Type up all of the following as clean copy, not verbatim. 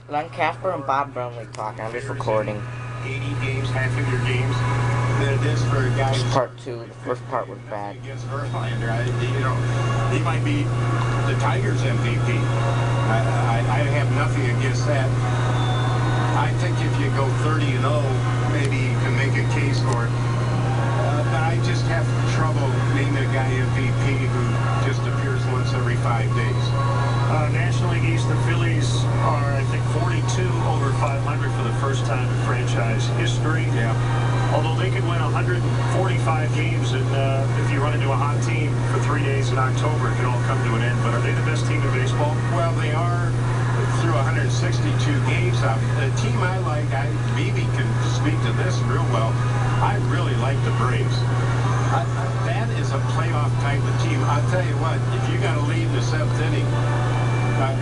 Len, Kasper, and Bob Brenly talking. I'm just recording. 80 games, half of your games, than it is for a guy. This is part 2. The first part was bad. Against Verlander, he might be the Tigers MVP. I have nothing against that. I think if you go 30-0, maybe you can make a case for it. But I just have trouble naming a guy MVP who just appears once every 5 days. National League East, the Phillies are, I think, 42 over 500 for the first time in franchise history. Yeah. Although they could win 145 games, and if you run into a hot team for 3 days in October, it could all come to an end. But are they the best team in baseball? Well, they are through 162 games. The team I like, BB can speak to this real well. I really like the Braves. That is a playoff type of team. I'll tell you what, if you got to lead in the 7th inning,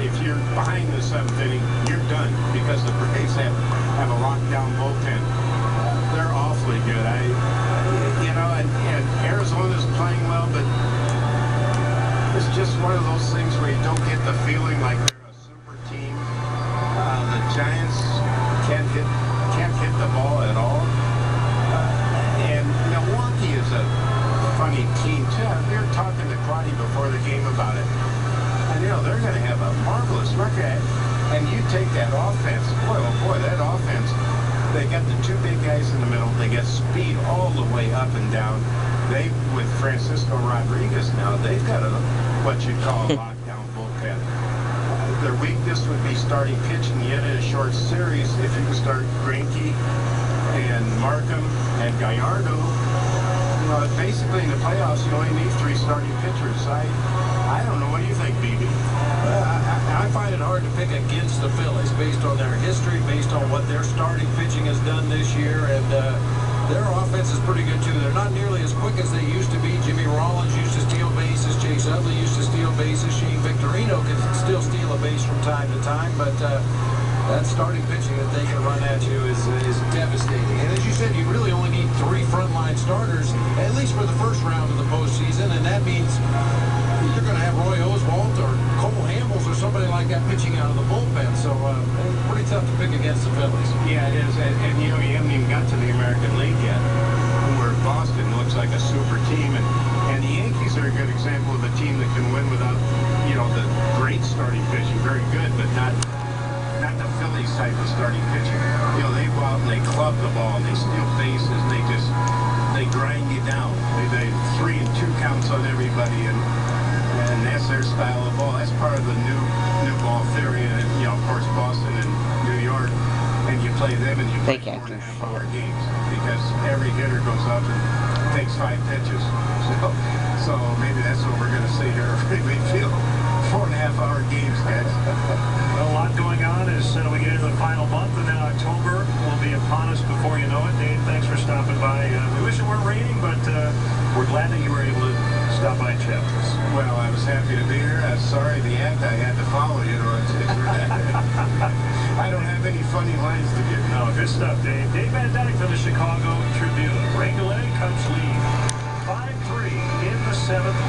if you're behind the 7th inning, you're done because the Braves have a lockdown bullpen. They're awfully good. And Arizona's playing well, but it's just one of those things where you don't get the feeling like they're a super team. The Giants can't hit the ball at all. And Milwaukee is a funny team too. We were talking to Quaddy before the game about it. And they're going to have a marvelous record. And you take that offense, boy, oh boy, that offense, they got the 2 big guys in the middle. They got speed all the way up and down. With Francisco Rodriguez now, they've got what you'd call a lockdown bullpen. Their weakness would be starting pitching yet in a short series. If you can start Greinke and Markham and Gallardo, basically in the playoffs, you only need 3 starting pitchers. I don't know. What do you think, BB? I find it hard to pick against the Phillies based on their history, based on what their starting pitching has done this year, and their offense is pretty good too. They're not nearly as quick as they used to be. Jimmy Rollins used to steal bases. Chase Utley used to steal bases. Shane Victorino can still steal a base from time to time, but that starting pitching that they can run at you is devastating. And as you said, you really only need 3 frontline starters, at least for the first round of the postseason, and that means you're going to have Roy Oswalt or Cole Hamels or somebody like that pitching out of the bullpen. So pretty tough to pick against the Phillies. Yeah, it is. And you haven't even got to the American League yet, where Boston looks like a super team. And the Yankees are a good example of a team that can win without, the great starting pitching. Very good, but not the Phillies type of starting pitching. They go out and they club the ball, and they steal bases, and they grind you down. They 3 and 2 counts on everybody, and that's their style of ball. That's part of the new ball theory. And of course, Boston and New York, and you play them, and you play 4.5-hour games because every hitter goes up and takes 5 pitches. So maybe that's what we're going to see here. We feel 4.5-hour games, guys. Well, a lot going on as we get into the final month, and then October will be upon us before you know it. Dave, thanks for stopping by. We wish it weren't raining, but we're glad that you were able to stop by and chat with us. Well, I was happy to be here. I'm sorry the act I had to follow, I don't have any funny lines to give you. No, good stuff, Dave. Dave Van Dyck from the Chicago Tribune. Brenly comes lead 5-3 in the 7th.